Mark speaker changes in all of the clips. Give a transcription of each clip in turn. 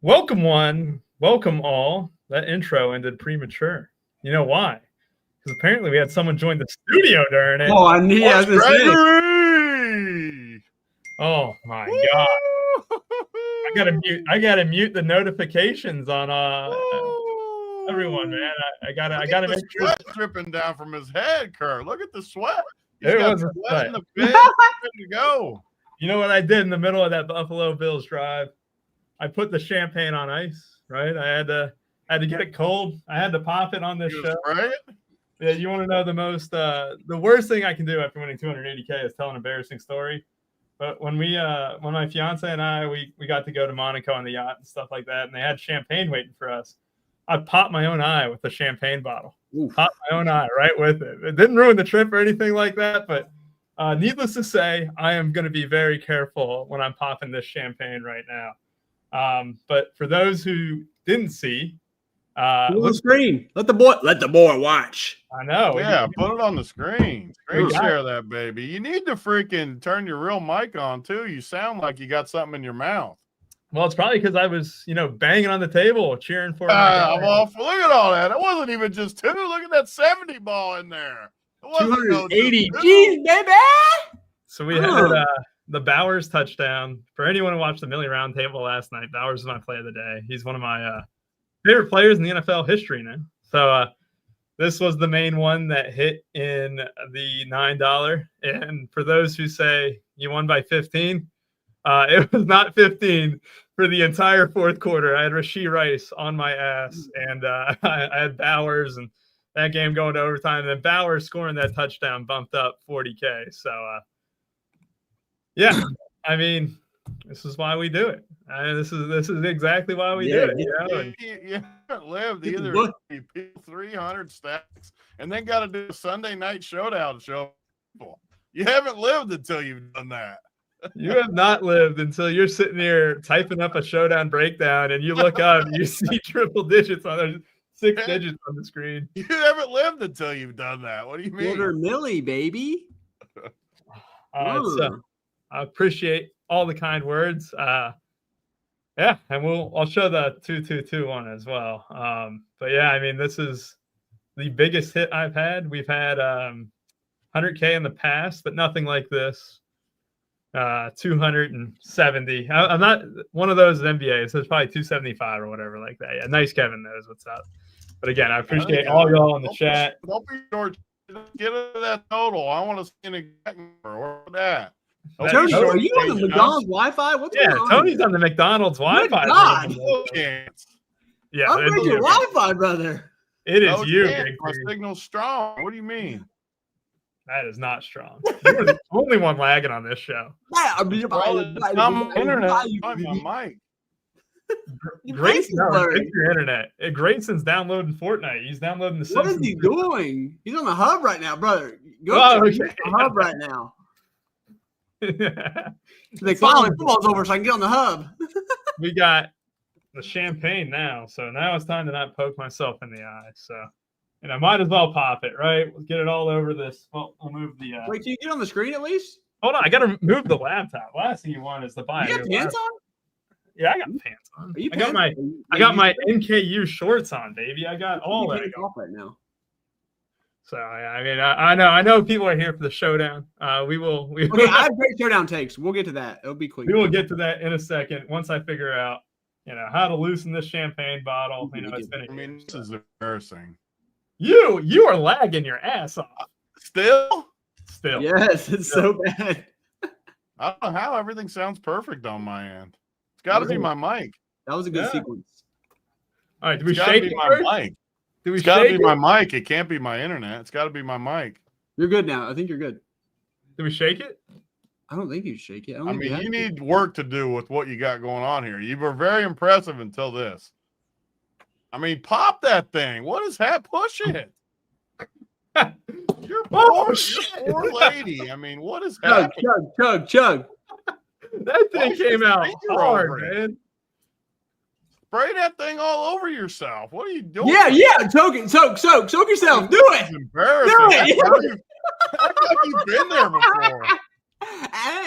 Speaker 1: Welcome one, welcome all. That intro ended premature. You know why? Because apparently we had someone join the studio during it.
Speaker 2: Oh, I knew I was gonna say.
Speaker 3: Gregory!
Speaker 1: Oh my god! I gotta mute the notifications on everyone, man. I gotta make sure.
Speaker 3: Sweat dripping down from his head, Kurt. Look at the sweat. He's
Speaker 1: It
Speaker 3: got
Speaker 1: was a sweat.
Speaker 3: in the bed, ready to go.
Speaker 1: You know what I did in the middle of that Buffalo Bills drive? I put the champagne on ice. Right? I had to get it cold. I had to pop it on this show.
Speaker 3: Right?
Speaker 1: Yeah, you want to know the worst thing I can do after winning 280K is tell an embarrassing story. But when my fiance and I, we got to go to Monaco on the yacht and stuff like that, and they had champagne waiting for us, I popped my own eye with the champagne bottle.
Speaker 2: Oof.
Speaker 1: Popped my own eye right with it. It didn't ruin the trip or anything like that, but needless to say, I am going to be very careful when I'm popping this champagne right now. But for those who didn't see,
Speaker 2: the screen. Let the boy watch.
Speaker 1: I know.
Speaker 3: Yeah, put it on the screen. Screen share that baby. You need to freaking turn your real mic on too. You sound like you got something in your mouth.
Speaker 1: Well, it's probably because I was, banging on the table, cheering for.
Speaker 3: Look at all that. It wasn't even just two. Look at that 70 ball in there.
Speaker 2: 280 G's, baby.
Speaker 1: So we had the Bowers touchdown. For anyone who watched the Millie Round Table last night, Bowers is my play of the day. He's one of my favorite players in the NFL history now. So this was the main one that hit in the $9. And for those who say you won by 15, it was not 15 for the entire fourth quarter. I had Rashee Rice on my ass, and I had Bowers, and that game going to overtime. And then Bowers scoring that touchdown bumped up 40K. So, yeah, I mean, this is why we do it. This is exactly why we do it.
Speaker 3: You haven't lived either 300 stacks and then got to do a Sunday night showdown to show people. You haven't lived until you've done that.
Speaker 1: You have not lived until you're sitting here typing up a showdown breakdown and you look up and you see triple digits on there, 6 digits on the screen.
Speaker 3: You haven't lived until you've done that. What do you mean?
Speaker 2: Quarter milli, baby.
Speaker 1: So I appreciate all the kind words. Yeah, and I'll show the 222 one as well. But yeah, I mean, this is the biggest hit I've had. We've had 100K in the past, but nothing like this. 270. I'm not one of those NBA, so it's probably 275 or whatever like that. Yeah, nice Kevin knows what's up. But again, I appreciate all y'all in the chat.
Speaker 3: Don't be short. Get into that total. I want to see an exact number. Or that.
Speaker 2: Tony, are you on the McDonald's Wi-Fi? What's going on?
Speaker 1: Tony's on the McDonald's Wi-Fi.
Speaker 2: God.
Speaker 1: Yeah,
Speaker 2: upgrade your Wi-Fi, brother.
Speaker 1: It is you.
Speaker 3: My signal's strong. What do you mean?
Speaker 1: That is not strong. You're the only one lagging on this show.
Speaker 3: I'm internet. I'm on mic.
Speaker 1: Grayson, fix your internet. Grayson's downloading Fortnite. He's downloading the
Speaker 2: What is he doing? He's on the hub right now, brother. Go to the hub right now. Like, finally, football's over, so I can get on the hub.
Speaker 1: We got the champagne now, so now it's time to not poke myself in the eye. So, I might as well pop it, right? We'll get it all over this. Well, I'll move the.
Speaker 2: Wait, can you get on the screen at least?
Speaker 1: Hold on, I got to move the laptop. Last thing you want is the buy.
Speaker 2: You got pants on?
Speaker 1: Yeah, I got pants on. I got my NKU shorts on, baby. I got all that
Speaker 2: off right now.
Speaker 1: So I mean, I know people are here for the showdown. We will.
Speaker 2: Okay, I have great showdown takes. We'll get to that. It'll be quick.
Speaker 1: We will get to that in a second once I figure out, how to loosen this champagne bottle. It's been.
Speaker 3: This is embarrassing.
Speaker 1: You are lagging your ass off.
Speaker 3: Still.
Speaker 2: Yes, it's so bad.
Speaker 3: I don't know how everything sounds perfect on my end. It's got to be my mic.
Speaker 2: That was a good sequence.
Speaker 1: All right, do we shake it?
Speaker 3: Mic. It's got to be my mic. It can't be my internet. It's got to be my mic.
Speaker 2: You're good now. I think you're good.
Speaker 1: Do we shake it?
Speaker 2: I don't think you shake it.
Speaker 3: I mean, you need work to do with what you got going on here. You were very impressive until this. I mean, pop that thing. What is that? Push it. You're poor lady. I mean, what is happening?
Speaker 2: Chug.
Speaker 1: That thing came out hard, man.
Speaker 3: Spray that thing all over yourself. What are you doing?
Speaker 2: Yeah. Soak yourself. Do it.
Speaker 3: It's embarrassing.
Speaker 2: Do it.
Speaker 3: I thought you've been there before.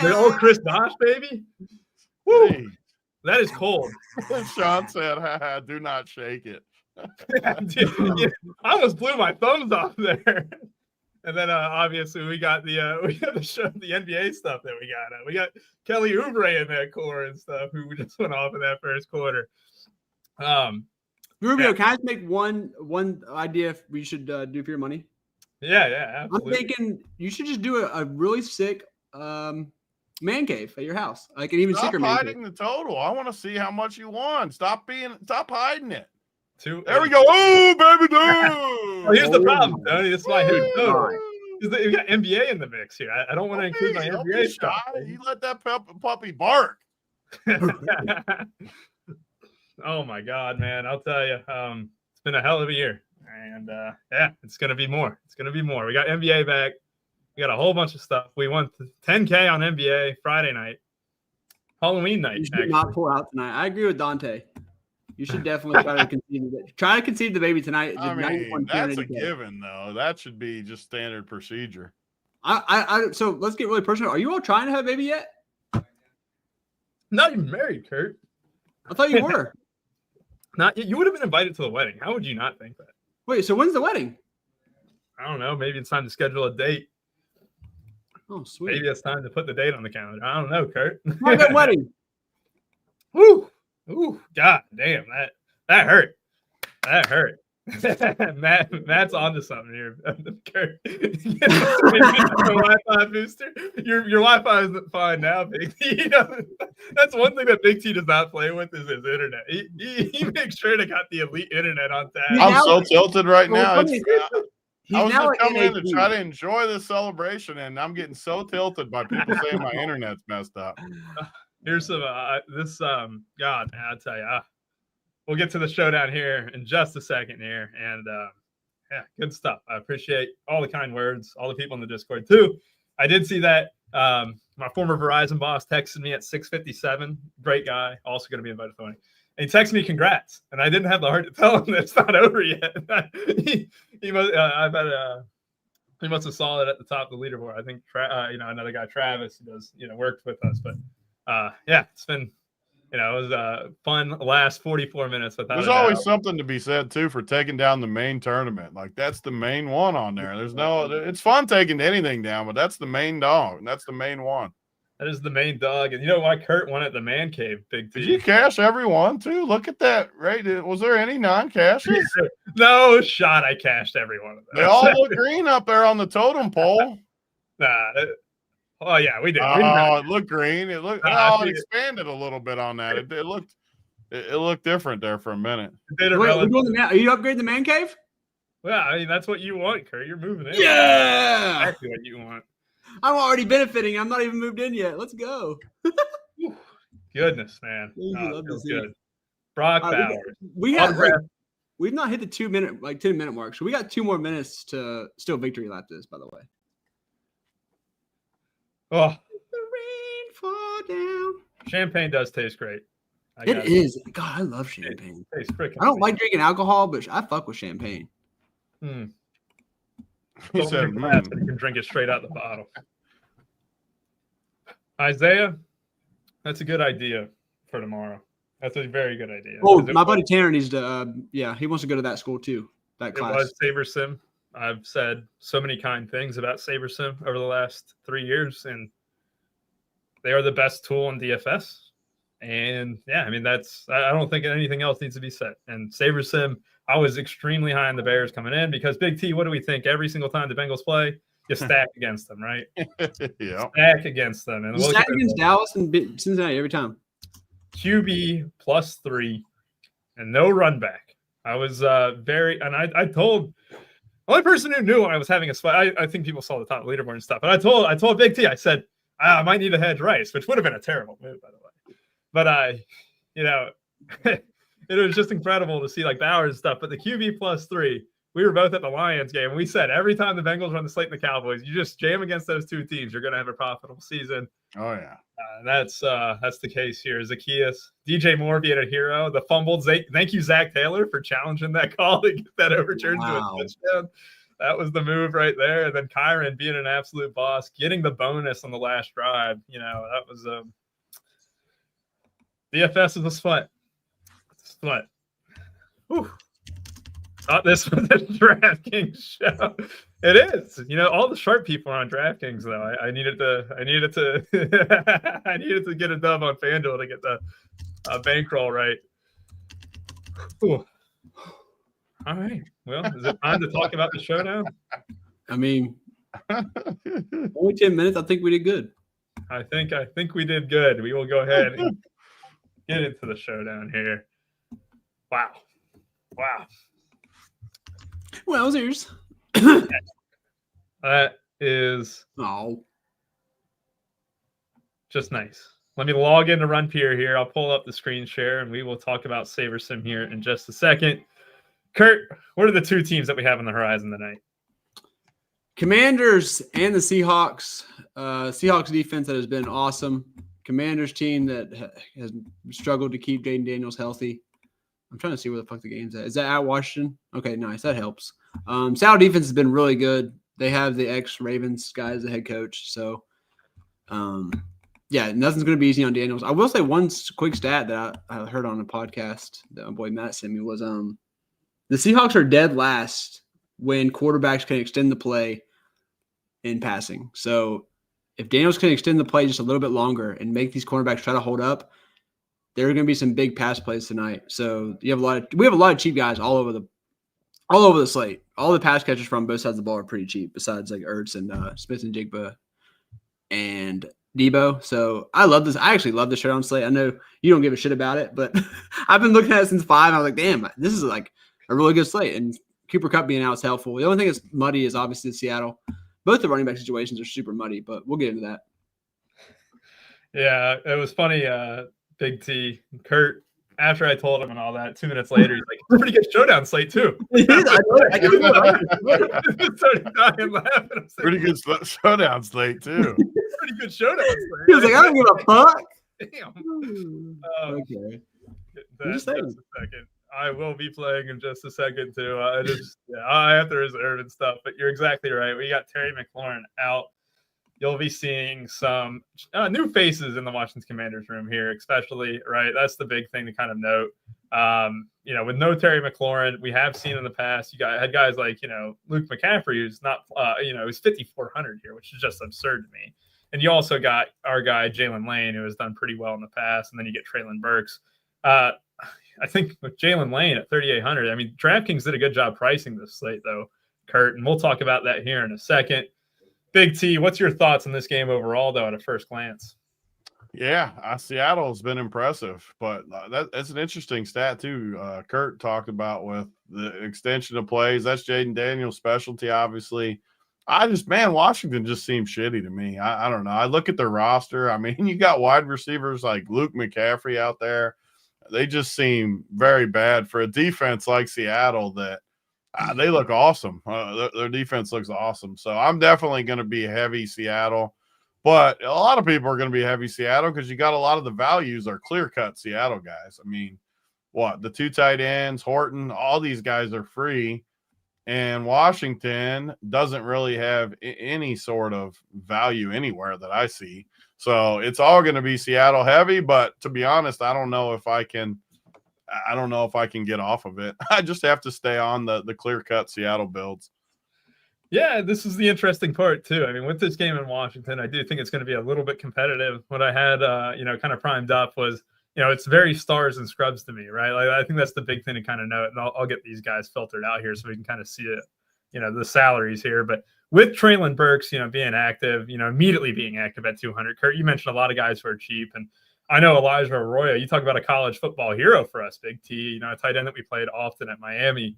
Speaker 1: The old Chris Bosh, baby.
Speaker 3: Woo.
Speaker 1: That is cold.
Speaker 3: Sean said, haha, do not shake it.
Speaker 1: Dude, I almost blew my thumbs off there. And then obviously we got the NBA stuff that we got. We got Kelly Oubre in that core and stuff who just went off in that first quarter.
Speaker 2: Rubio, can I just make one idea we should do for your money?
Speaker 1: Yeah, absolutely.
Speaker 2: I'm thinking you should just do a really sick man cave at your house, like an even sicker man cave.
Speaker 3: Stop hiding the total. I want to see how much you won. Stop hiding it.
Speaker 1: There
Speaker 3: we go. Oh, baby, dude.
Speaker 1: Well, here's the problem, Tony. This is why we got NBA in the mix here. I don't want to include my NBA stuff.
Speaker 3: You let that puppy bark.
Speaker 1: Oh my God, man! I'll tell you, it's been a hell of a year, and it's gonna be more. It's gonna be more. We got NBA back. We got a whole bunch of stuff. We won 10K on NBA Friday night, Halloween night.
Speaker 2: You should not pull out tonight. I agree with Dante. You should definitely try to conceive the baby tonight.
Speaker 3: I mean, that's a given, though. That should be just standard procedure.
Speaker 2: So let's get really personal. Are you all trying to have a baby yet?
Speaker 1: Not even married, Kurt.
Speaker 2: I thought you were.
Speaker 1: Not you would have been invited to the wedding. How would you not think that?
Speaker 2: Wait, so when's the wedding?
Speaker 1: I don't know. Maybe it's time to schedule a date.
Speaker 2: Oh, sweet.
Speaker 1: Maybe it's time to put the date on the calendar. I don't know, Kurt.
Speaker 2: My good wedding.
Speaker 1: Woo! Ooh, God damn, that hurt. That hurt. Matt's onto something here. Kurt. Wi-Fi booster. Your Wi-Fi isn't fine now, Big T. That's one thing that Big T does not play with is his internet. He makes sure to got the elite internet on tap.
Speaker 3: I'm so tilted right now. I was just coming in to try to enjoy the celebration, and I'm getting so tilted by people saying my internet's messed up.
Speaker 1: Here's some God, man, I'll tell you, we'll get to the showdown here in just a second here, and good stuff. I appreciate all the kind words, all the people in the Discord too. I did see that my former Verizon boss texted me at 6:57. Great guy, also going to be invited to the wedding. And he texted me congrats, and I didn't have the heart to tell him that it's not over yet. he must have saw it at the top of the leaderboard. I think another guy, Travis, who does worked with us, but. It's been, it was a fun last 44 minutes.
Speaker 3: There's always something to be said too for taking down the main tournament. Like that's the main one on there. It's fun taking anything down, but that's the main dog. And that's the main one.
Speaker 1: That is the main dog. And you know why Kurt won at the man cave? Big T.
Speaker 3: Did you cash every one too? Look at that, right? Was there any non-cashes?
Speaker 1: No shot. I cashed every one of them.
Speaker 3: They all look green up there on the totem pole.
Speaker 1: Oh yeah, we did.
Speaker 3: It looked green. It looked. It expanded a little bit on that. It looked different there for a minute.
Speaker 2: Are you upgrading the man cave?
Speaker 1: Well, I mean that's what you want, Kurt. You're moving in.
Speaker 2: Yeah,
Speaker 1: exactly what you want.
Speaker 2: I'm already benefiting. I'm not even moved in yet. Let's go.
Speaker 1: Goodness, man. Feels good. Brock Bowers.
Speaker 2: We've not hit the 10-minute mark, so we got 2 more minutes to still victory lap this. By the way.
Speaker 1: Oh,
Speaker 2: the rain fall down.
Speaker 1: Champagne does taste great.
Speaker 2: It is. God, I love champagne.
Speaker 1: It tastes freaking.
Speaker 2: I don't like drinking alcohol, but I fuck with champagne.
Speaker 1: He said, "Man, you can drink it straight out the bottle." Isaiah, that's a good idea for tomorrow. That's a very good idea.
Speaker 2: Oh, my buddy Tanner needs to. He wants to go to that school too. That class.
Speaker 1: It was Saber Sim. I've said so many kind things about Saber Sim over the last 3 years, and they are the best tool in DFS. And I mean, I don't think anything else needs to be said. And Saber Sim, I was extremely high on the Bears coming in because Big T, what do we think? Every single time the Bengals play, you stack against them, right?
Speaker 3: Yeah.
Speaker 1: Stack against them. And
Speaker 2: stack against Dallas and Cincinnati every time.
Speaker 1: QB +3 and no run back. I was I told the only person who knew I was having a spot. I think people saw the top leaderboard and stuff, but I told Big T, I said, I might need to hedge Rice, which would have been a terrible move, by the way. But it was just incredible to see like Bowers and stuff. But the QB +3, we were both at the Lions game, and we said every time the Bengals run the slate and the Cowboys, you just jam against those two teams, you're going to have a profitable season.
Speaker 3: Oh yeah,
Speaker 1: that's the case here. Zacchaeus, DJ Moore being a hero, the fumbled. Thank you, Zach Taylor, for challenging that call to get that overturned to a touchdown. That was the move right there. And then Kyron being an absolute boss, getting the bonus on the last drive. That was DFS is a sweat. It's a sweat. Whew. Thought this was a DraftKings show. It is. You know, all the sharp people are on DraftKings though. I needed to I needed to get a dub on FanDuel to get the bankroll right. Ooh. All right. Well, is it time to talk about the showdown?
Speaker 2: I mean, only 10 minutes. I think we did good.
Speaker 1: I think we did good. We will go ahead and get into the showdown here. Wow.
Speaker 2: Wowzers.
Speaker 1: That is just nice. Let me log into RunPeer here. I'll pull up the screen share and we will talk about SaberSim here in just a second. Kurt, what are the two teams that we have on the horizon tonight?
Speaker 2: Commanders and the Seahawks. Seahawks defense that has been awesome. Commanders team that has struggled to keep Jaden Daniels healthy. I'm trying to see where the fuck the game's at. Is that at Washington? Okay, nice. That helps. Seattle defense has been really good. They have the ex-Ravens guy as the head coach. So, yeah, nothing's going to be easy on Daniels. I will say one quick stat that I heard on a podcast that my boy Matt sent me was the Seahawks are dead last when quarterbacks can extend the play in passing. So if Daniels can extend the play just a little bit longer and make these cornerbacks try to hold up, there are going to be some big pass plays tonight. So we have a lot of cheap guys all over the slate. All the pass catchers from both sides of the ball are pretty cheap, besides like Ertz and Smith and Jigba and Debo. So I love this. I actually love the showdown slate. I know you don't give a shit about it, but I've been looking at it since 5. I was like, damn, this is like a really good slate. And Cooper Kupp being out is helpful. The only thing that's muddy is obviously Seattle. Both the running back situations are super muddy, but we'll get into that.
Speaker 1: Yeah, it was funny. Big T, Kurt, after I told him and all that, 2 minutes later, he's like, it's a pretty good showdown slate, too.
Speaker 2: I
Speaker 1: started dying laughing.
Speaker 3: Pretty good showdown slate, too.
Speaker 1: Pretty good showdown slate.
Speaker 2: He was like, I don't give a fuck.
Speaker 1: Damn.
Speaker 2: Okay.
Speaker 1: Just a second. I will be playing in just a second, too. I have to reserve and stuff, but you're exactly right. We got Terry McLaurin out. You'll be seeing some new faces in the Washington Commanders room here, especially, right? That's the big thing to kind of note. With no Terry McLaurin, we have seen in the past, had guys like, Luke McCaffrey, who's not, who's 5,400 here, which is just absurd to me. And you also got our guy, Jalen Lane, who has done pretty well in the past. And then you get Traylon Burks. I think with Jalen Lane at 3,800, I mean, DraftKings did a good job pricing this slate, though, Kurt. And we'll talk about that here in a second. Big T, what's your thoughts on this game overall, though, at a first glance?
Speaker 3: Yeah, Seattle has been impressive, but that's an interesting stat, too. Kurt talked about with the extension of plays. That's Jaden Daniels' specialty, obviously. Washington just seems shitty to me. I don't know. I look at their roster. I mean, you got wide receivers like Luke McCaffrey out there. They just seem very bad for a defense like Seattle that they look awesome. Their defense looks awesome. So I'm definitely going to be heavy Seattle. But a lot of people are going to be heavy Seattle because you got a lot of the values are clear-cut Seattle guys. I mean, the 2 tight ends, Horton, all these guys are free. And Washington doesn't really have any sort of value anywhere that I see. So it's all going to be Seattle heavy. But to be honest, I don't know if I can get off of it. I just have to stay on the clear-cut Seattle builds.
Speaker 1: Yeah, this is the interesting part, too. I mean, with this game in Washington, I do think it's going to be a little bit competitive. What I had, kind of primed up was, it's very stars and scrubs to me, right? Like, I think that's the big thing to kind of note. And I'll get these guys filtered out here so we can kind of see it, the salaries here. But with Traylon Burks, being active, immediately being active at 200. Kurt, you mentioned a lot of guys who are cheap. And I know Elijah Arroyo, you talk about a college football hero for us, Big T, a tight end that we played often at Miami.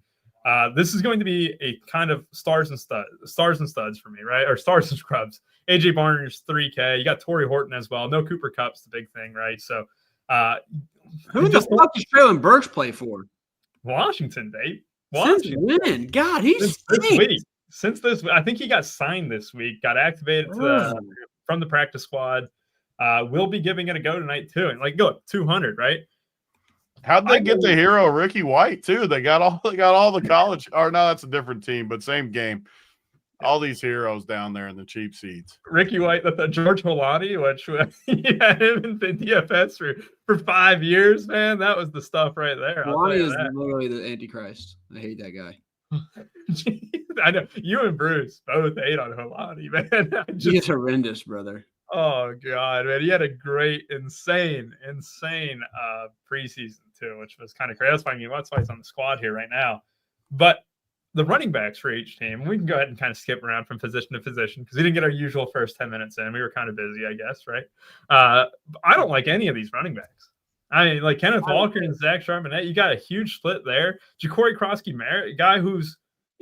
Speaker 1: This is going to be a kind of stars and studs for me, right? Or stars and scrubs. AJ Barner's 3K. You got Torrey Horton as well. No Cooper Kupp's the big thing, right? So,
Speaker 2: who the fuck does Traylon Burks play for?
Speaker 1: Washington, babe.
Speaker 2: Washington. Since when? God, he's
Speaker 1: since this, I think he got signed this week. Got activated from the practice squad. We'll be giving it a go tonight too. And go 200, right?
Speaker 3: How'd they get the hero Ricky White too? They got all the college. Or no, that's a different team, but same game. All these heroes down there in the cheap seats.
Speaker 1: Ricky White, the George Holani, which he had him in the DFS for 5 years, man. That was the stuff right there.
Speaker 2: Holani is literally the Antichrist. I hate that guy.
Speaker 1: I know you and Bruce both hate on Holani, man.
Speaker 2: He is horrendous, brother.
Speaker 1: Oh God, man. He had a great, insane preseason too, which was kind of crazy. That's why he's on the squad here right now. But the running backs for each team, we can go ahead and kind of skip around from position to position because we didn't get our usual first 10 minutes in. We were kind of busy, I guess, right? I don't like any of these running backs. I mean, like Kenneth Walker and Zach Charbonnet, you got a huge split there. Ja'Cory Crosky-Merritt, a guy who's,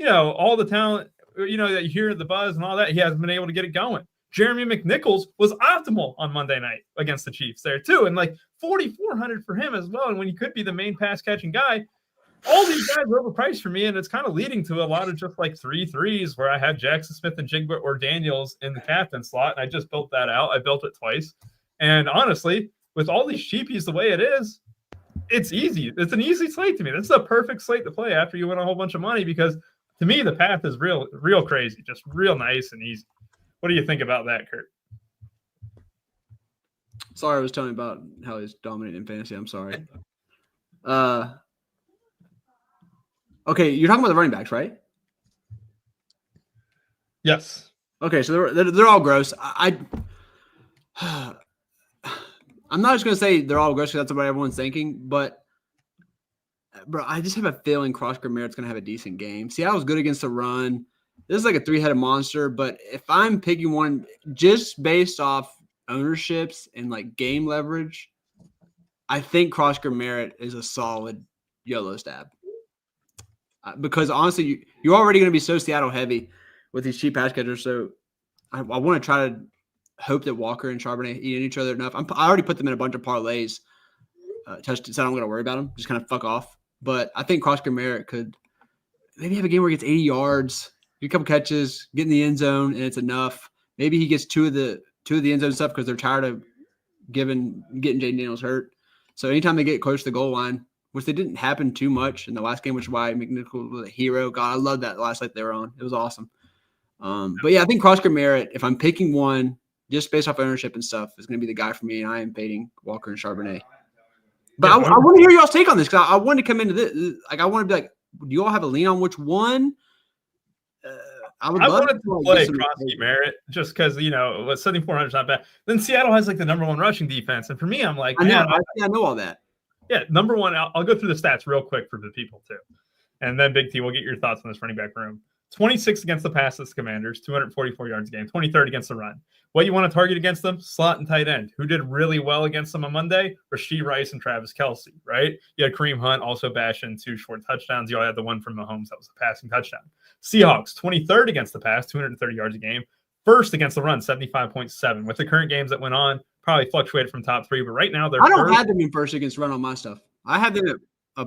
Speaker 1: all the talent, that you hear the buzz and all that, he hasn't been able to get it going. Jeremy McNichols was optimal on Monday night against the Chiefs there too. And like 4,400 for him as well. And when he could be the main pass catching guy, all these guys are overpriced for me. And it's kind of leading to a lot of just like 3-3s where I have Jackson Smith and Jigba or Daniels in the captain slot. And I just built that out. I built it twice. And honestly, with all these cheapies the way it is, it's easy. It's an easy slate to me. That's the perfect slate to play after you win a whole bunch of money because to me, the path is real crazy, just real nice and easy. What do you think about that, Kurt?
Speaker 2: Sorry, I was telling you about how he's dominating in fantasy. I'm sorry. Okay, you're talking about the running backs, right?
Speaker 1: Yes.
Speaker 2: Okay, so they're all gross. I'm not just going to say they're all gross because that's what everyone's thinking, but bro, I just have a feeling Crosby-Merritt's going to have a decent game. Seattle's good against the run. This is like a three-headed monster, but if I'm picking one just based off ownerships and like game leverage, I think Crosby-Merritt is a solid YOLO stab. Because honestly, you're already going to be so Seattle heavy with these cheap pass catchers. So I want to try to hope that Walker and Charbonnet eat each other enough. I already put them in a bunch of parlays. So I don't got to worry about them. Just kind of fuck off. But I think Crosby-Merritt could maybe have a game where he gets 80 yards, get a couple catches, get in the end zone, and it's enough. Maybe he gets two of the end zone stuff because they're tired of getting Jaden Daniels hurt. So anytime they get close to the goal line, which they didn't happen too much in the last game, which is why McNichols was a hero. God, I love that last night they were on. It was awesome. But yeah, I think Crosby-Merritt, if I'm picking one just based off ownership and stuff, is going to be the guy for me, and I am fading Walker and Charbonnet. But I want to hear y'all's take on this because I wanted to come into this. Like, I want to be like, do you all have a lean on which one? I
Speaker 1: wanted to play Crosby-Merritt just because, 7,400 is not bad. Then Seattle has like the number one rushing defense. And for me, I'm like,
Speaker 2: I know all that.
Speaker 1: Yeah, number one, I'll go through the stats real quick for the people too. And then Big T, we'll get your thoughts on this running back room. 26 against the pass as Commanders, 244 yards a game, 23rd against the run. What you want to target against them? Slot and tight end. Who did really well against them on Monday? Rashee Rice and Travis Kelce, right? You had Kareem Hunt also bash in 2 short touchdowns. You all had the one from Mahomes that was a passing touchdown. Seahawks, 23rd against the pass, 230 yards a game. First against the run, 75.7. With the current games that went on, probably fluctuated from top 3, but right now they're
Speaker 2: I don't have them in first against run on my stuff. I have them at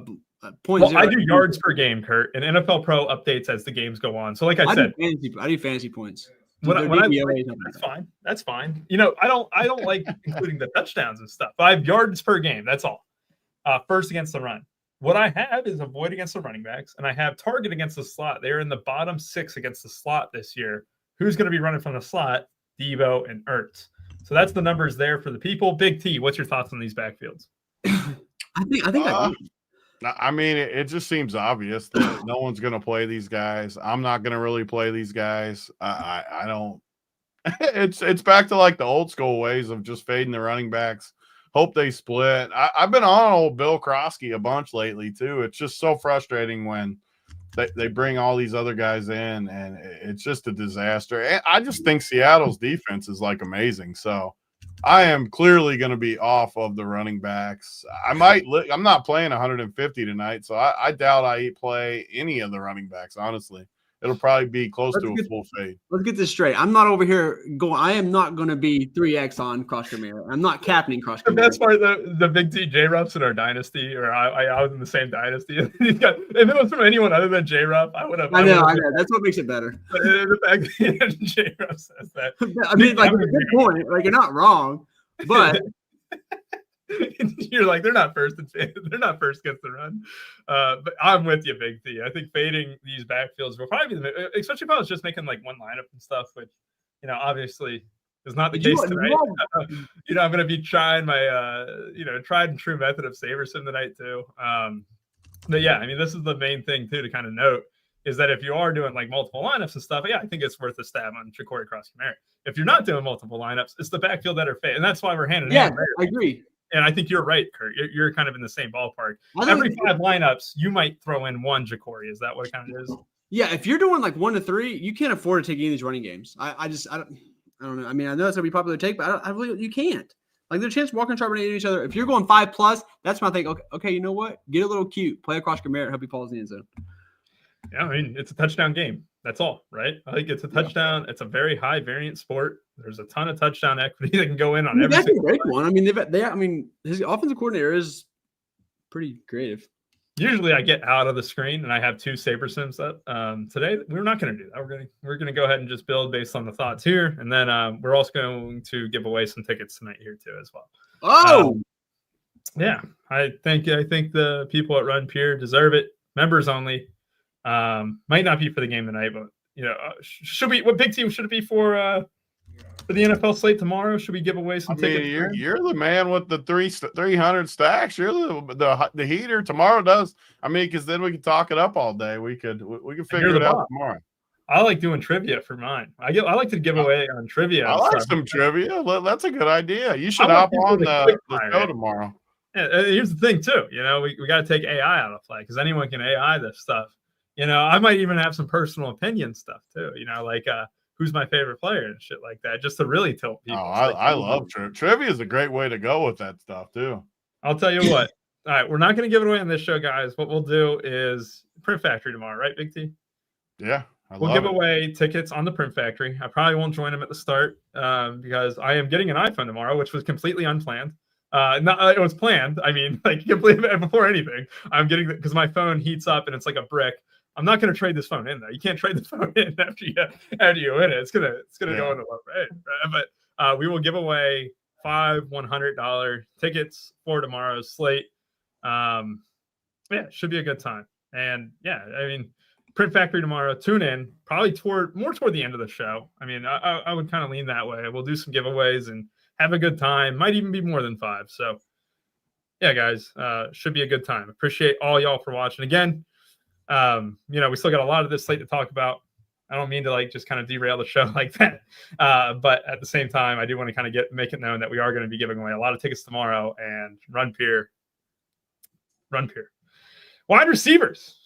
Speaker 2: point.
Speaker 1: Well, I do yards per game, Kurt, and NFL Pro updates as the games go on. So like I said,
Speaker 2: I do fantasy points.
Speaker 1: That's fine. I don't like including the touchdowns and stuff. I have yards per game. That's all. First against the run. What I have is avoid against the running backs, and I have target against the slot. They're in the bottom 6 against the slot this year. Who's going to be running from the slot? Deebo and Ertz. So that's the numbers there for the people. Big T, what's your thoughts on these backfields?
Speaker 3: I mean, it just seems obvious that no one's going to play these guys. I'm not going to really play these guys. I don't. It's back to like the old school ways of just fading the running backs. Hope they split. I've been on old Bill Krosky a bunch lately too. It's just so frustrating when they bring all these other guys in, and it's just a disaster. And I just think Seattle's defense is like amazing. So I am clearly going to be off of the running backs. I'm not playing 150 tonight, so I doubt I play any of the running backs, honestly. It'll probably be close to a full fade.
Speaker 2: Let's get this straight. I'm not over here going. I am not going to be 3x on Crosby-Merritt. I'm not captaining Crosby-Merritt.
Speaker 1: The best part, the Big T J-Ruffs in our dynasty, or I was in the same dynasty. If it was from anyone other than J-Ruff, I would have.
Speaker 2: I know. That's what makes it better.
Speaker 1: The fact that J-Ruff says that.
Speaker 2: I mean, like, a good point. Like, you're not wrong, but
Speaker 1: You're like, they're not first against the run. But I'm with you, Big T. I think fading these backfields will probably be especially if I was just making like one lineup and stuff, which obviously is not the case tonight. I'm going to be trying my tried and true method of saver sim tonight too. But yeah, I mean, this is the main thing too to kind of note is that if you are doing like multiple lineups and stuff, yeah, I think it's worth a stab on Ja'Cory Cross-Kamara. If you're not doing multiple lineups, it's the backfield that are fade, and that's why we're handing.
Speaker 2: Yeah, I agree.
Speaker 1: And I think you're right, Kurt. You're kind of in the same ballpark. Every 5 lineups, you might throw in one Ja'Cory. Is that what it kind of is?
Speaker 2: Yeah, if you're doing like 1 to 3, you can't afford to take any of these running games. I don't know. I mean, I know that's gonna be popular take, but I really you can't. Like there's a chance walking sharp into each other. If you're going 5+, that's my thing. Okay, you know what? Get a little cute. Play across Kamara. Hope he falls in the end zone.
Speaker 1: Yeah, I mean, it's a touchdown game. That's all, right? I think it's a touchdown. Yeah. It's a very high variant sport. There's a ton of touchdown equity that can go in on every single
Speaker 2: great one. I mean, I mean, his offensive coordinator is pretty creative.
Speaker 1: Usually, I get out of the screen and I have 2 saber sims up. Today, we're not going to do that. We're going to go ahead and just build based on the thoughts here, and then we're also going to give away some tickets tonight here too as well.
Speaker 2: Oh,
Speaker 1: yeah, I think the people at Run Pier deserve it. Members only. Might not be for the game tonight, but should we? What big team should it be for the NFL slate tomorrow? Should we give away some tickets?
Speaker 3: You're the man with the 300 stacks. You're the heater. Tomorrow does. I mean, because then we can talk it up all day. We could figure it out tomorrow.
Speaker 1: I like doing trivia for mine. I like to give away on trivia.
Speaker 3: I like some trivia. That's a good idea. You should hop on the show tomorrow.
Speaker 1: Yeah, here's the thing too. We got to take AI out of play because anyone can AI this stuff. I might even have some personal opinion stuff too. Like who's my favorite player and shit like that, just to really tilt people.
Speaker 3: Oh, I love trivia. Is a great way to go with that stuff too.
Speaker 1: I'll tell you what. All right, we're not going to give it away on this show, guys. What we'll do is Print Factory tomorrow, right, Big T?
Speaker 3: Yeah,
Speaker 1: we'll give away tickets on the Print Factory. I probably won't join them at the start because I am getting an iPhone tomorrow, which was completely unplanned. It was planned. I mean, like completely before anything. I'm getting because my phone heats up and it's like a brick. I'm not going to trade this phone in though. You can't trade the phone in after you win it. It's gonna go in the low rate. Right? But we will give away 5 $100 tickets for tomorrow's slate. Should be a good time. And yeah, I mean, Print Factory tomorrow. Tune in. Probably more toward the end of the show. I mean, I would kind of lean that way. We'll do some giveaways and have a good time. Might even be more than 5. So yeah, guys, should be a good time. Appreciate all y'all for watching again. We still got a lot of this slate to talk about. I don't mean to just kind of derail the show like that. But at the same time, I do want to kind of make it known that we are going to be giving away a lot of tickets tomorrow and Run Pier. Wide receivers.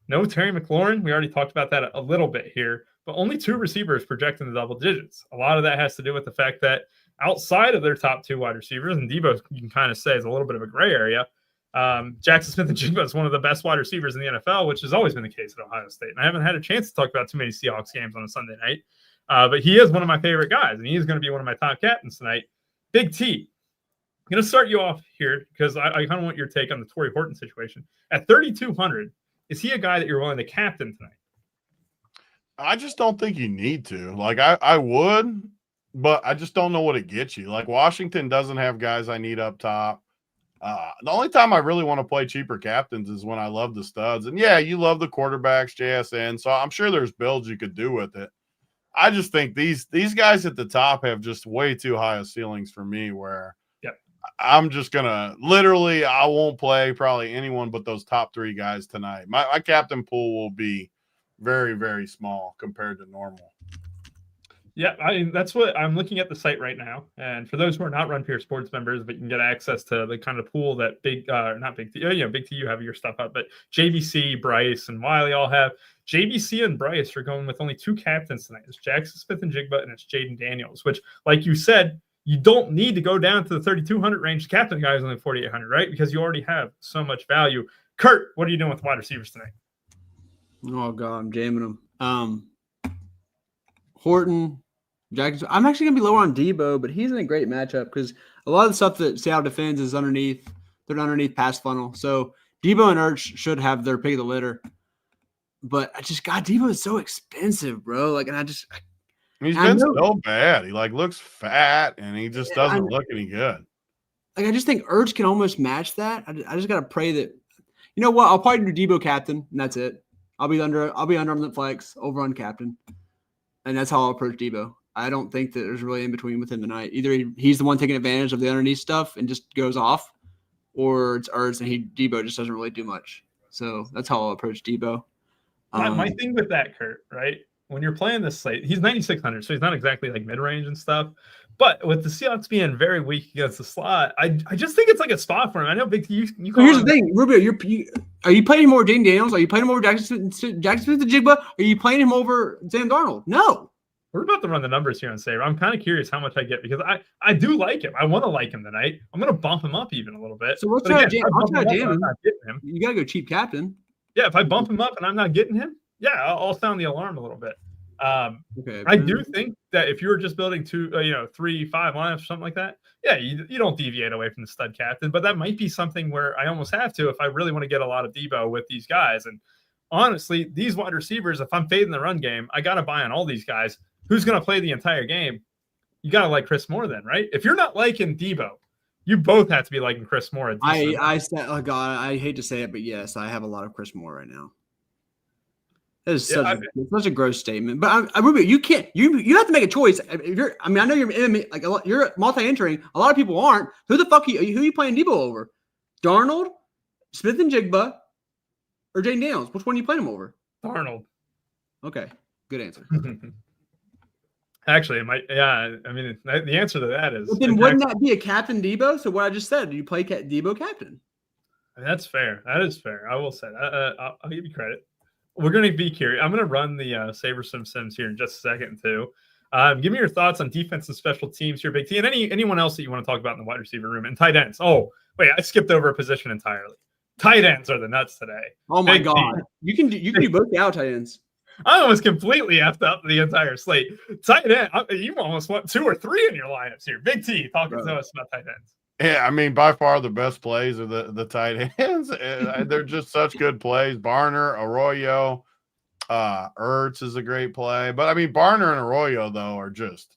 Speaker 1: No Terry McLaurin. We already talked about that a little bit here, but only 2 receivers projecting the double digits. A lot of that has to do with the fact that outside of their top 2 wide receivers, and Debo, you can kind of say is a little bit of a gray area. Jackson Smith-Njigba is one of the best wide receivers in the NFL, which has always been the case at Ohio State. And I haven't had a chance to talk about too many Seahawks games on a Sunday night, but he is one of my favorite guys, and he is going to be one of my top captains tonight. Big T, I'm going to start you off here because I kind of want your take on the Torrey Horton situation. At 3,200, is he a guy that you're willing to captain tonight?
Speaker 3: I just don't think you need to. I would, but I just don't know what it gets you. Washington doesn't have guys I need up top. The only time I really want to play cheaper captains is when I love the studs. And yeah, you love the quarterbacks, JSN. So I'm sure there's builds you could do with it. I just think these guys at the top have just way too high of ceilings for me where I'm just going to literally, I won't play probably anyone but those top 3 guys tonight. My captain pool will be very, very small compared to normal.
Speaker 1: Yeah, I mean, that's what I'm looking at the site right now. And for those who are not Run Pier Sports members, but you can get access to the kind of pool that Big T, you have your stuff up, but JBC, Bryce, and Wiley all have. JBC and Bryce are going with only 2 captains tonight. It's Jackson Smith-Njigba and it's Jaden Daniels, which, like you said, you don't need to go down to the 3,200 range. The captain guy is only 4,800, right? Because you already have so much value. Kurt, what are you doing with wide receivers tonight?
Speaker 2: Oh, God, I'm jamming them. Horton, Jackson. I'm actually going to be lower on Debo, but he's in a great matchup because a lot of the stuff that Seattle defends is underneath. They're underneath pass funnel. So Debo and Ertz should have their pick of the litter. But Debo is so expensive, bro.
Speaker 3: He's been so bad. He looks fat and he just doesn't look any good.
Speaker 2: like I just think Ertz can almost match that. I just gotta pray that you know what? I'll probably do Debo captain, and that's it. I'll be under on the flex, over on captain, and that's how I'll approach Debo. I don't think that there's really in between with him tonight. Either he's the one taking advantage of the underneath stuff and just goes off, or it's Ertz and Debo just doesn't really do much. So that's how I'll approach Debo.
Speaker 1: My thing with that, Kurt, right? When you're playing this slate, he's 9,600, so he's not exactly like mid-range and stuff. But with the Seahawks being very weak against the slot, I just think it's like a spot for him. I know Big T, you
Speaker 2: here's the thing, Rubio, are you playing him over Jaden Daniels? Are you playing him over Jackson Smith-Njigba? Are you playing him over Sam Darnold? No.
Speaker 1: We're about to run the numbers here on Saber. I'm kind of curious how much I get because I do like him. I want to like him tonight. I'm going to bump him up even a little bit.
Speaker 2: So let's try to jam him. You got to go cheap captain.
Speaker 1: Yeah, if I bump him up and I'm not getting him, yeah, I'll sound the alarm a little bit.
Speaker 2: Okay.
Speaker 1: I do think that if you were just building 3-5 lineups or something like that, yeah, you don't deviate away from the stud captain, but that might be something where I almost have to if I really want to get a lot of Debo with these guys. And honestly, these wide receivers, if I'm fading the run game, I got to buy on all these guys. Who's going to play the entire game? You got to like Chris Moore then, right? If you're not liking Debo, you both have to be liking Chris Moore.
Speaker 2: I said, oh God, I hate to say it, but yes, I have a lot of Chris Moore right now. That is such a gross statement. But Rubio, you can't. You have to make a choice. If you're, I know you're multi-entering. A lot of people aren't. Who the fuck who are you playing Debo over? Darnold, Smith-Njigba, or Jaden Daniels? Which one are you playing him over?
Speaker 1: Darnold.
Speaker 2: Okay, good answer.
Speaker 1: Actually, it might. Yeah, I mean, the answer to that is.
Speaker 2: But then wouldn't that be a captain Debo? So what I just said, do you play Debo captain?
Speaker 1: That's fair. That is fair. I will say that. I'll give you credit. We're going to be curious. I'm going to run the Saber Sims here in just a second, too. Give me your thoughts on defense and special teams here, Big T, and anyone else that you want to talk about in the wide receiver room and tight ends. Oh, wait, I skipped over a position entirely. Tight ends are the nuts today.
Speaker 2: Oh my God, you can do both the out tight ends.
Speaker 1: I almost completely effed up the entire slate. Tight end, you almost want 2 or 3 in your lineups here. Big T talking to us about tight ends.
Speaker 3: Yeah, I mean, by far the best plays are the tight ends. They're just such good plays. Barner, Arroyo, Ertz is a great play. But, I mean, Barner and Arroyo, though, are just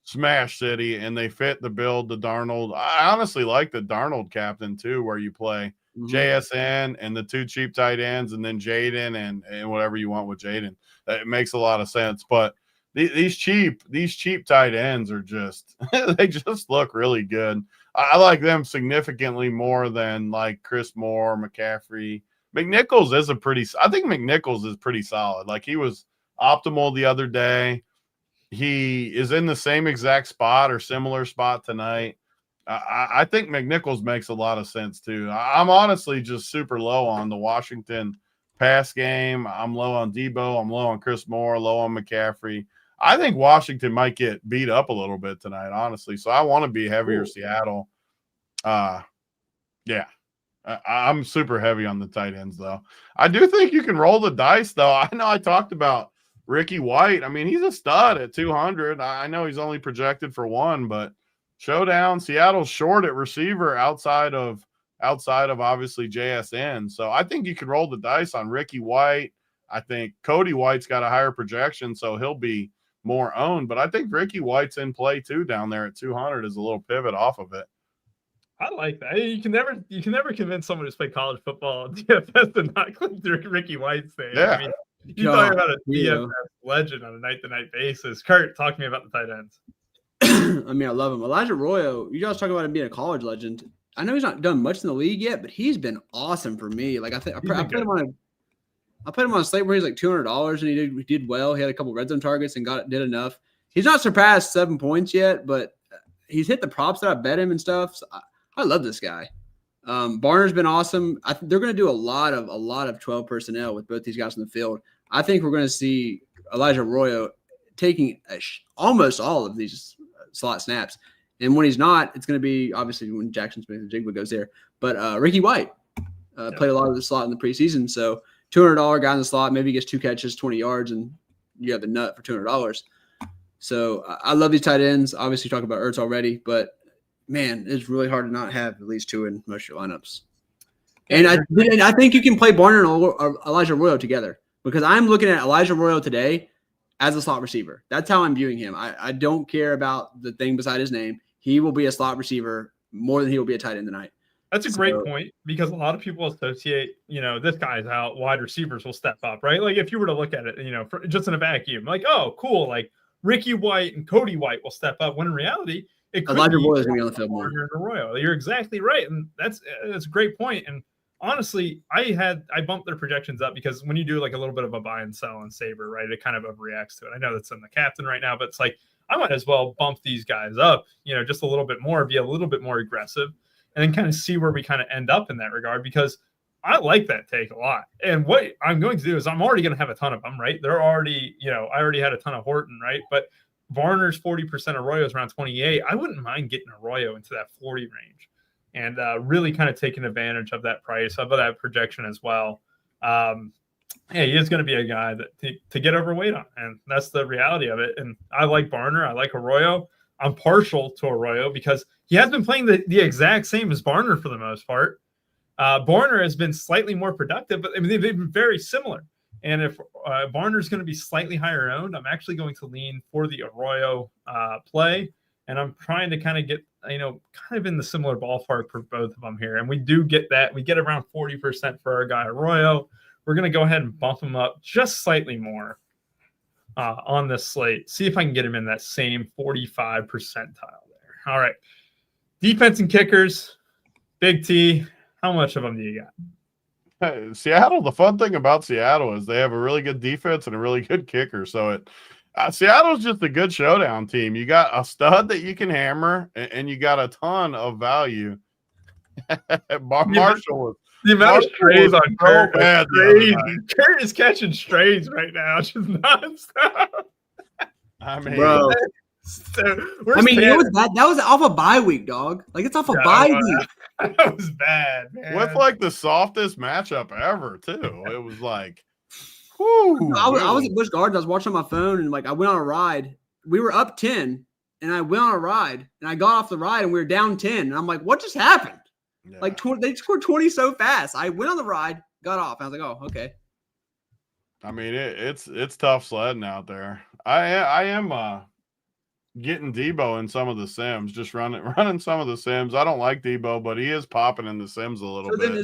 Speaker 3: smash city, and they fit the build, the Darnold. I honestly like the Darnold captain, too, where you play JSN and the 2 cheap tight ends and then Jaden and whatever you want with Jaden. It makes a lot of sense. But these cheap tight ends are just – they just look really good. I like them significantly more than like Chris Moore, McCaffrey. McNichols is I think McNichols is pretty solid. Like he was optimal the other day. He is in the same exact spot or similar spot tonight. I think McNichols makes a lot of sense too. I'm honestly just super low on the Washington pass game. I'm low on Debo. I'm low on Chris Moore, low on McCaffrey. I think Washington might get beat up a little bit tonight, honestly. So I want to be heavier Seattle. Yeah. I'm super heavy on the tight ends, though. I do think you can roll the dice, though. I know I talked about Ricky White. I mean, he's a stud at 200. I know he's only projected for 1, but Showdown, Seattle's short at receiver outside of obviously JSN. So I think you can roll the dice on Ricky White. I think Cody White's got a higher projection, so he'll be more owned. But I think Ricky White's in play too down there at 200 as a little pivot off of it.
Speaker 1: I like that. You can never convince someone who's played college football and DFS to not click through Ricky White's thing.
Speaker 3: Yeah.
Speaker 1: I mean, you're talking about a DFS legend on a night-to-night basis. Kurt, talk to me about the tight ends.
Speaker 2: I mean, I love him. Elijah Arroyo, you guys talking about him being a college legend. I know he's not done much in the league yet, but he's been awesome for me. Like I put him on a slate where he's like $200 and he did well. He had a couple red zone targets and did enough. He's not surpassed 7 points yet, but he's hit the props that I bet him and stuff. So I love this guy. Barner's been awesome. They're going to do a lot of 12 personnel with both these guys in the field. I think we're going to see Elijah Arroyo taking almost all of these slot snaps. And when he's not, it's going to be obviously when Jackson Smith-Njigba goes there. But Ricky White played a lot of the slot in the preseason. So $200 guy in the slot, maybe he gets 2 catches, 20 yards, and you have the nut for $200. So I love these tight ends. Obviously, talk about Ertz already, but man, it's really hard to not have at least 2 in most of your lineups. And I think you can play Barner and Elijah Arroyo together because I'm looking at Elijah Arroyo today as a slot receiver. That's how I'm viewing him. I don't care about the thing beside his name. He will be a slot receiver more than he will be a tight end tonight.
Speaker 1: That's a great point because a lot of people associate, this guy's out, wide receivers will step up, right? Like if you were to look at it, just in a vacuum, like, oh, cool, like Ricky White and Cody White will step up. When in reality, it could
Speaker 2: Elijah
Speaker 1: be
Speaker 2: Roy is going to be on the field more.
Speaker 1: Arroyo. You're exactly right, and that's a great point. And honestly, I bumped their projections up because when you do like a little bit of a buy and sell on Saber, right, it kind of overreacts to it. I know that's in the captain right now, but it's like I might as well bump these guys up, just a little bit more, be a little bit more aggressive, and then kind of see where we kind of end up in that regard because I like that take a lot. And what I'm going to do is I'm already going to have a ton of them, right? They're already, I already had a ton of Horton, right? But Varner's 40%, Arroyo's around 28. I wouldn't mind getting Arroyo into that 40 range and really kind of taking advantage of that price, of that projection as well. He is going to be a guy that to get overweight on, and that's the reality of it. And I like Varner. I like Arroyo. I'm partial to Arroyo because he has been playing the exact same as Varner for the most part. Varner has been slightly more productive, but I mean, they've been very similar. And if Varner's going to be slightly higher owned, I'm actually going to lean for the Arroyo play. And I'm trying to kind of get, kind of in the similar ballpark for both of them here. And we do get that. We get around 40% for our guy Arroyo. We're going to go ahead and bump him up just slightly more on this slate. See if I can get him in that same 45 percentile there. All right. Defense and kickers. Big T, how much of them do you got?
Speaker 3: Hey, Seattle, the fun thing about Seattle is they have a really good defense and a really good kicker. So Seattle's just a good showdown team. You got a stud that you can hammer, and you got a ton of value. Marshall
Speaker 1: the amount of strays on Kurt
Speaker 3: bad.
Speaker 1: Crazy. Kurt is catching strays right now, just nonstop.
Speaker 3: I mean,
Speaker 2: bro. That was off a bye week, dog. Like it's off a bye week.
Speaker 1: That was bad, man.
Speaker 3: With like the softest matchup ever, too. It was like, whew.
Speaker 2: I was at Busch Gardens. I was watching on my phone, and like I went on a ride. We were up 10, and I went on a ride, and I got off the ride, and we were down 10. And I'm like, what just happened? Yeah. Like they scored 20 so fast. I went on the ride, got off. And I was like, oh, okay.
Speaker 3: I mean, it's tough sledding out there. I am getting Debo in some of the sims, just running some of the sims. I don't like Debo, but he is popping in the sims a little bit.
Speaker 2: Then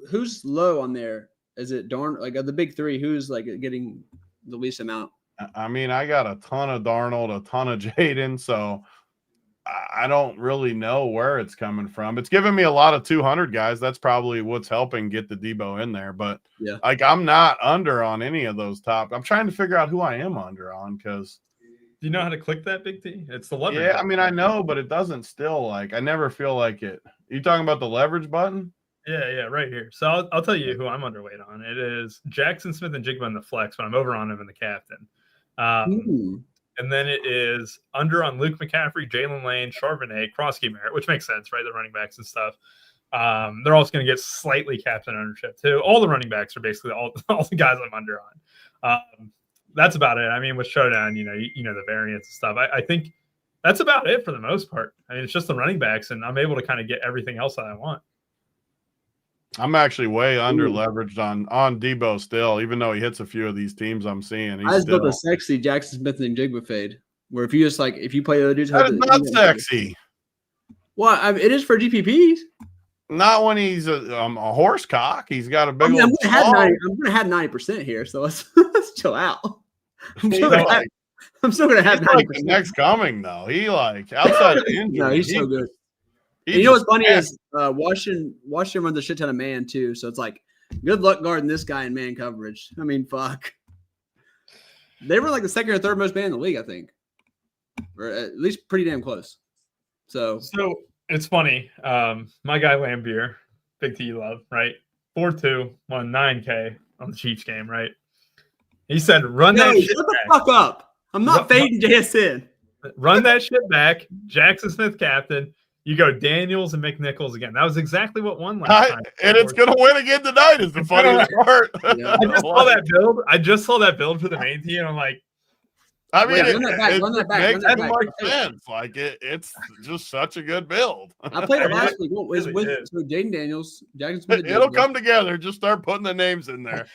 Speaker 2: who's low on there? Is it Darn like of the big three? Who's like getting the least amount?
Speaker 3: I mean, I got a ton of Darnold, a ton of Jaden, so I don't really know where it's coming from. It's giving me a lot of 200 guys. That's probably what's helping get the Debo in there. But
Speaker 2: yeah,
Speaker 3: like I'm not under on any of those top. I'm trying to figure out who I am under on because.
Speaker 1: Do you know how to click that, Big T? It's the leverage.
Speaker 3: Yeah, button. I mean, I know, but it doesn't still like. I never feel like it. You talking about the leverage button?
Speaker 1: Yeah, right here. So I'll tell you who I'm underweight on. It is Jackson Smith and Jigba in the flex, but I'm over on him in the captain. And then it is under on Luke McCaffrey, Jalen Lane, Charbonnet, Krosky Merritt, which makes sense, right? The running backs and stuff. They're also going to get slightly captain ownership too. All the running backs are basically all the guys I'm under on. That's about it. I mean, with Showdown, you know the variants and stuff. I think that's about it for the most part. I mean, it's just the running backs, and I'm able to kind of get everything else that I want.
Speaker 3: I'm actually way under leveraged on Debo still, even though he hits a few of these teams I'm seeing.
Speaker 2: I just built a sexy Jackson Smith and Jigba fade, where if you play the other dudes,
Speaker 3: that is not sexy.
Speaker 2: Well, I mean, it is for GPPs.
Speaker 3: Not when he's a horse cock. He's got a big.
Speaker 2: I'm going to have 90% here, so let's chill out. I'm still going to have 90%.
Speaker 3: Like the next coming though. He like outside of injury.
Speaker 2: No, he's so good. And you know what's funny is Washington runs a shit ton of man too, so it's like good luck guarding this guy in man coverage. I mean, fuck. They were like the second or third most man in the league, I think, or at least pretty damn close. So
Speaker 1: it's funny. My guy Lambeer, Big T love, right? 4-2, won 9K on the Chiefs game, right? He said, "Run that shit
Speaker 2: shut the fuck up. I'm not fading JSN.
Speaker 1: Run that shit back." Jackson Smith captain. You go Daniels and McNichols again. That was exactly what won last time.
Speaker 3: And it's going to win again tonight is the funniest part.
Speaker 1: Yeah. I just saw that build for the main team, and I'm like,
Speaker 3: I mean,
Speaker 2: run that back.
Speaker 3: Makes that much sense. Like it's just such a good build.
Speaker 2: I played it last week. What was with Jaden Daniels, Jackson Smith?
Speaker 3: It'll come together. Just start putting the names in there.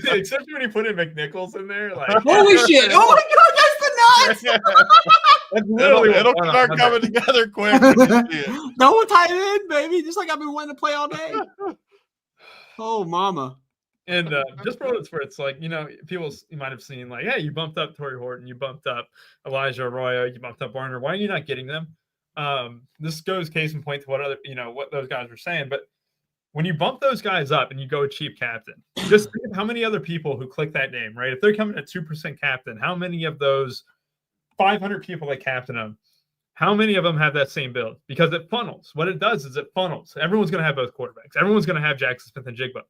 Speaker 1: Except when you put in McNichols in there, like
Speaker 2: holy shit! Oh my god, that's the nuts!
Speaker 1: That's literally
Speaker 3: It'll
Speaker 1: what
Speaker 3: start
Speaker 1: 100.
Speaker 3: coming together quick when you see it.
Speaker 2: No tight end, baby. Just like I've been wanting to play all day. Oh, mama.
Speaker 1: And just for what it's worth, it's like, you might have seen like, hey, you bumped up Torrey Horton, you bumped up Elijah Arroyo, you bumped up Warner. Why are you not getting them? This goes case in point to what those guys were saying. But when you bump those guys up and you go a cheap captain, just think of how many other people who click that name, right? If they're coming at 2% captain, how many of those 500 people that captain them, how many of them have that same build? Because it funnels. What it does is it funnels. Everyone's going to have both quarterbacks. Everyone's going to have Jackson Smith and Jigba.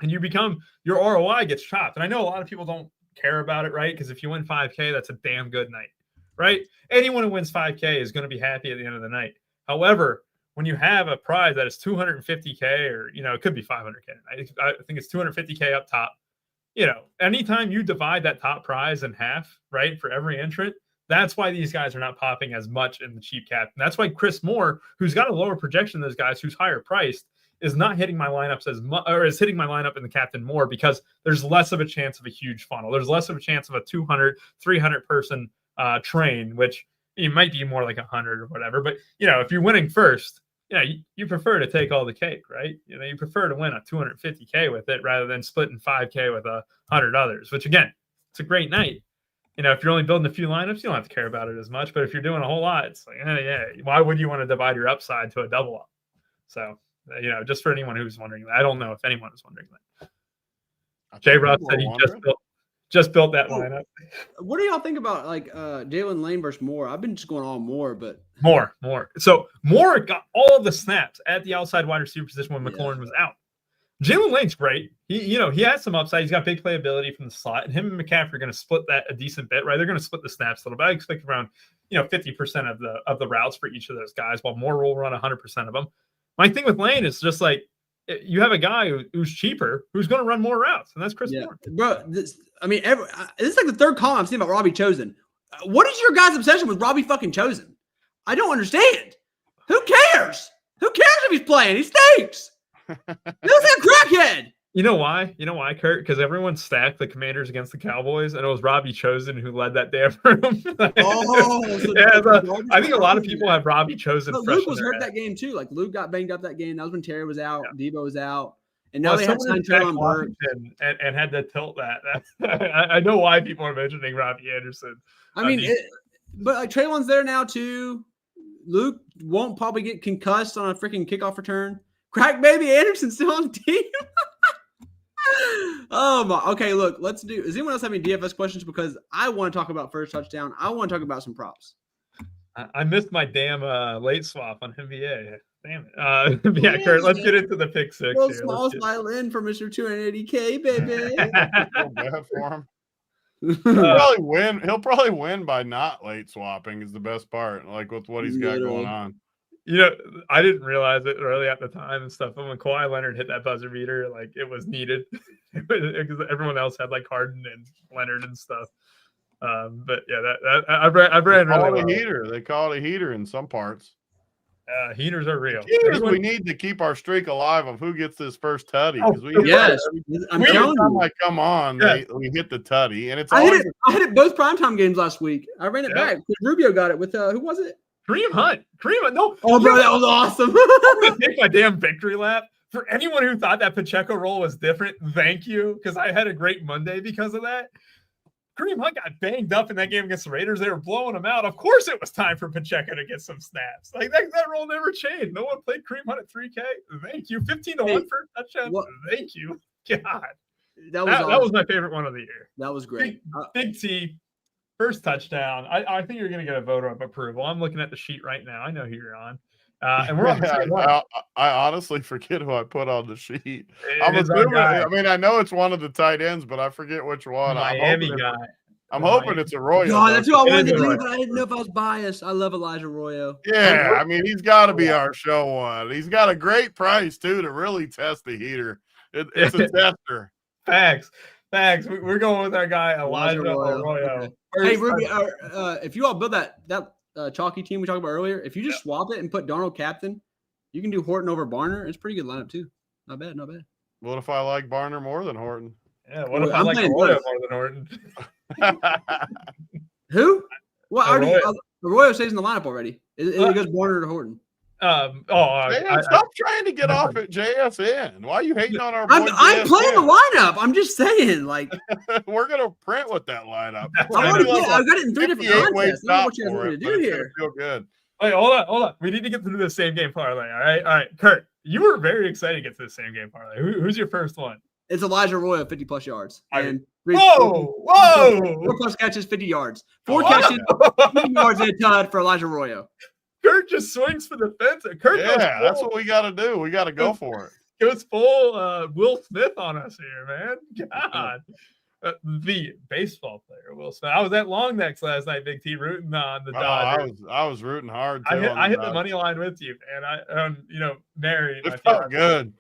Speaker 1: And your ROI gets chopped. And I know a lot of people don't care about it, right? Because if you win 5K, that's a damn good night, right? Anyone who wins 5K is going to be happy at the end of the night. However, when you have a prize that is 250K or, it could be 500K. I think it's 250K up top. Anytime you divide that top prize in half, right, for every entrant, that's why these guys are not popping as much in the cheap cap. And that's why Chris Moore, who's got a lower projection than those guys, who's higher priced, is not hitting my lineups as much, or is hitting my lineup in the captain more, because there's less of a chance of a huge funnel. There's less of a chance of a 200, 300 person train, which it might be more like 100 or whatever. But, if you're winning first, you prefer to take all the cake, right? You prefer to win a 250K with it rather than splitting 5K with 100 others, which again, it's a great night. If you're only building a few lineups, you don't have to care about it as much. But if you're doing a whole lot, it's like, why would you want to divide your upside to a double up? So, just for anyone who's wondering that. I don't know if anyone is wondering that. Jay Ross said he just built that lineup.
Speaker 2: What do y'all think about like Jalen Lane versus Moore? I've been just going on Moore, but
Speaker 1: Moore. So Moore got all of the snaps at the outside wide receiver position when McLaurin was out. Jalen Lane's great. He has some upside. He's got big playability from the slot, and him and McCaffrey are going to split that a decent bit, right? They're going to split the snaps a little bit. I expect around 50% of the routes for each of those guys, while Moore will run 100% of them. My thing with Lane is just like, you have a guy who's cheaper, who's going to run more routes, and that's Chris Moore.
Speaker 2: Bro, this is like the third call I'm seeing about Robbie Chosen. What is your guys' obsession with Robbie fucking Chosen? I don't understand. Who cares? Who cares if he's playing? He stinks. He looks like a crackhead.
Speaker 1: You know why? Kurt? Because everyone stacked the Commanders against the Cowboys, and it was Robbie Chosen who led that damn room. I think a lot of people have Robbie Chosen.
Speaker 2: But Luke was hurt that game too. Like Luke got banged up that game. That was when Terry was out, Debo was out, and now they had signed Traylon Burks
Speaker 1: and had to tilt that. I know why people are mentioning Robbie Anderson.
Speaker 2: But like Traylon's there now too. Luke won't probably get concussed on a freaking kickoff return. Crack baby Anderson's still on the team. Oh my! Okay, look, let's do. Does anyone else have any DFS questions? Because I want to talk about first touchdown. I want to talk about some props.
Speaker 1: I missed my damn late swap on NBA. Damn it! Kurt, let's get into the pick six.
Speaker 2: Well, small violin for Mr. 280K, baby.
Speaker 3: Bad for him. He'll probably win by not late swapping. Is the best part. Like with what he's got going on.
Speaker 1: I didn't realize it really at the time and stuff. But when Kawhi Leonard hit that buzzer beater, like it was needed because everyone else had like Harden and Leonard and stuff. But yeah, I ran really well.
Speaker 3: Heater. They call it a heater in some parts.
Speaker 1: Heaters are real.
Speaker 3: We need to keep our streak alive of who gets this first tutty.
Speaker 2: I'm telling you.
Speaker 3: Like, come on, we hit the tutty, and it's.
Speaker 2: I hit it both primetime games last week. I ran it back. Rubio got it with who was it?
Speaker 1: Kareem Hunt. No.
Speaker 2: Oh, bro, that was awesome.
Speaker 1: I'm going to take my damn victory lap. For anyone who thought that Pacheco role was different, thank you, because I had a great Monday because of that. Kareem Hunt got banged up in that game against the Raiders. They were blowing him out. Of course it was time for Pacheco to get some snaps. Like, that role never changed. No one played Kareem Hunt at 3K. Thank you. 15-1 for a touchdown. Thank you. God. That was my favorite one of the year.
Speaker 2: That was great.
Speaker 1: Big T. First touchdown. I think you're going to get a voter of approval. I'm looking at the sheet right now. I know who you're on. And we're on the same one.
Speaker 3: I honestly forget who I put on the sheet. I know it's one of the tight ends, but I forget which one.
Speaker 1: Miami guy.
Speaker 3: I'm hoping it's Arroyo.
Speaker 2: No, that's who I wanted to do, but I didn't know if I was biased. I love Elijah Arroyo.
Speaker 3: Yeah, he's got to be our show one. He's got a great price, too, to really test the heater. It's a tester.
Speaker 1: Facts. We're going with our guy, Elijah Arroyo.
Speaker 2: Okay. Hey, Ruby, if you all build that chalky team we talked about earlier, if you just swap it and put Darnold captain, you can do Horton over Barner. It's a pretty good lineup, too. Not bad.
Speaker 3: What if I like Barner more than Horton?
Speaker 1: Yeah, what if I like Arroyo more than Horton?
Speaker 2: Who? Well, Arroyo stays in the lineup already. It goes Warner to Horton.
Speaker 3: Stop trying to get off at JSN. Why are you hating on our boy?
Speaker 2: I'm playing the lineup. I'm just saying, like,
Speaker 3: we're gonna print with that lineup.
Speaker 2: I've got it in 3 different contests. I don't know what you guys want me to do here.
Speaker 3: Feel good.
Speaker 1: Wait, hold on. We need to get through the same game parlay. All right. Kurt, you were very excited to get to the same game parlay. Who's your first one?
Speaker 2: It's Elijah Arroyo, 50+ yards. And
Speaker 1: whoa!
Speaker 2: 4+ catches, 50 yards. 4 catches, 50 yards and a ton for Elijah Arroyo.
Speaker 1: Kurt just swings for the fence.
Speaker 3: That's what we got to do. We got to go for it.
Speaker 1: Goes full Will Smith on us here, man. God. The baseball player, Will Smith. I was at Long Necks last night, Big T, rooting on the Dodgers.
Speaker 3: I was rooting hard, too.
Speaker 1: I hit the money line with you, and Mary.
Speaker 3: It felt good.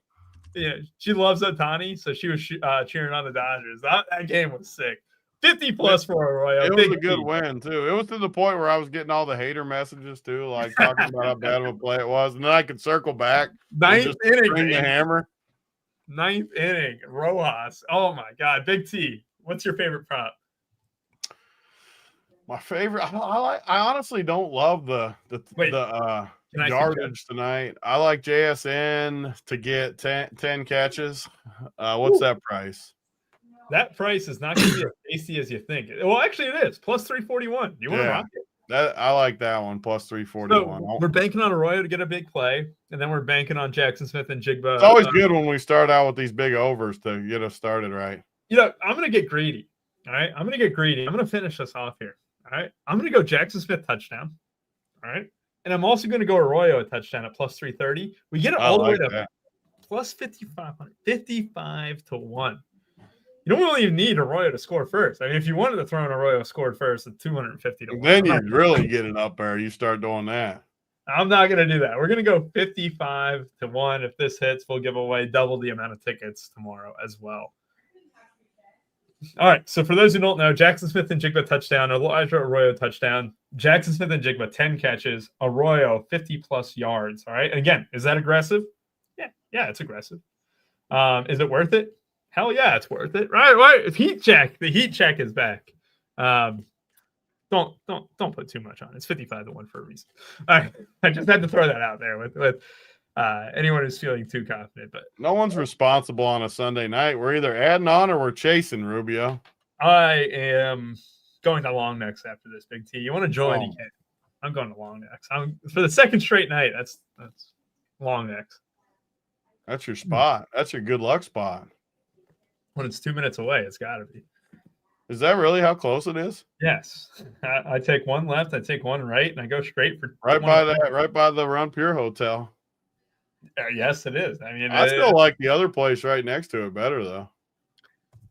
Speaker 1: Yeah, she loves Ohtani, so she was cheering on the Dodgers. That game was sick. 50+ for Arroyo.
Speaker 3: It was a good win, too. It was to the point where I was getting all the hater messages, too, like talking about how bad of a play it was. And then I could circle back.
Speaker 1: Ninth inning.
Speaker 3: Bring the hammer.
Speaker 1: 9th inning. Rojas. Oh, my God. Big T, what's your favorite prop?
Speaker 3: My favorite, I honestly don't love the yardage tonight. I like JSN to get 10 catches. What's that price?
Speaker 1: That price is not going to be as tasty as you think. Well, actually, it is plus 341. You want to rock it?
Speaker 3: I like that one plus 341.
Speaker 1: So we're banking on Arroyo to get a big play, and then we're banking on Jackson Smith and Jigba.
Speaker 3: It's always good when we start out with these big overs to get us started right.
Speaker 1: I'm going to get greedy. All right, I'm going to get greedy. I'm going to finish us off here. All right, I'm going to go Jackson Smith touchdown. All right, and I'm also going to go Arroyo a touchdown at plus 330. We get it all the way to plus 5,500, 55-1. You don't really need Arroyo to score first. I mean, if you wanted to throw in Arroyo scored first at 250-1.
Speaker 3: Then you really get it up there. You start doing that.
Speaker 1: I'm not going to do that. We're going to go 55-1. If this hits, we'll give away double the amount of tickets tomorrow as well. All right. So for those who don't know, Jackson Smith and Jigba touchdown, Elijah Arroyo touchdown. Jackson Smith and Jigba 10 catches, Arroyo 50+ yards. All right. And again, is that aggressive? Yeah, it's aggressive. Is it worth it? Hell yeah, it's worth it. Right. The heat check is back. Don't put too much on it. It's 55-1 for a reason. All right. I just had to throw that out there with anyone who's feeling too confident. But
Speaker 3: no one's responsible on a Sunday night. We're either adding on or we're chasing, Rubio.
Speaker 1: I am going to Long Necks after this, Big T. You want to join? You can. I'm going to Long Necks. For the second straight night. That's Long Necks.
Speaker 3: That's your spot. That's your good luck spot.
Speaker 1: When it's 2 minutes away, it's got to be.
Speaker 3: Is that really how close it is?
Speaker 1: Yes. I take one left, I take one right, and I go straight for
Speaker 3: right by the Run Pure Hotel.
Speaker 1: Yes, it is. I mean,
Speaker 3: I still like the other place right next to it better, though.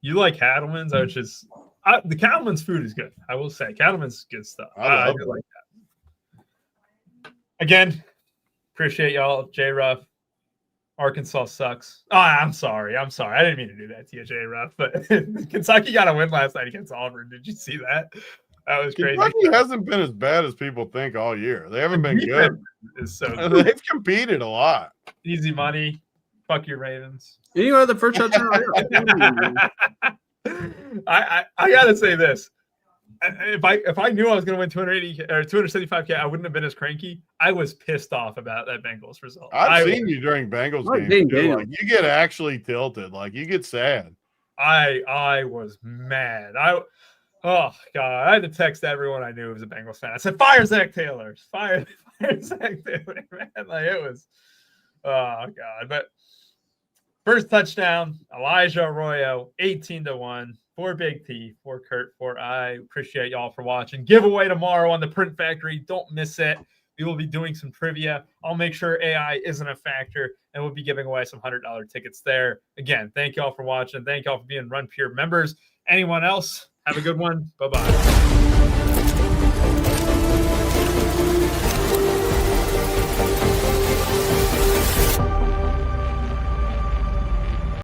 Speaker 1: You like Cattleman's, which is the Cattleman's food is good. I will say Cattleman's good stuff. I do like that. Again, appreciate y'all. J Ruff. Arkansas sucks. Oh, I'm sorry. I didn't mean to do that to you, J Ruff. But Kentucky got a win last night against Auburn. Did you see that? That was crazy.
Speaker 3: Kentucky hasn't been as bad as people think all year. They haven't been good. They've competed a lot.
Speaker 1: Easy money. Fuck your Ravens.
Speaker 2: Anyone other first touchdown?
Speaker 1: I gotta say this. If I knew I was going to win 280 or 275K, I wouldn't have been as cranky. I was pissed off about that Bengals result.
Speaker 3: I've seen you during Bengals games. Like, you get actually tilted. Like, you get sad.
Speaker 1: I was mad. Oh God, I had to text everyone I knew who was a Bengals fan. I said, "Fire Zach Taylor! Fire Zach Taylor!" Man, like it was. Oh God! But first touchdown, Elijah Arroyo, 18-1. For Big T, for Kurt, for I. Appreciate y'all for watching. Giveaway tomorrow on the Print Factory. Don't miss it. We will be doing some trivia. I'll make sure AI isn't a factor, and we'll be giving away some $100 tickets there. Again, thank y'all for watching. Thank y'all for being Run Pure members. Anyone else? Have a good one. Bye-bye.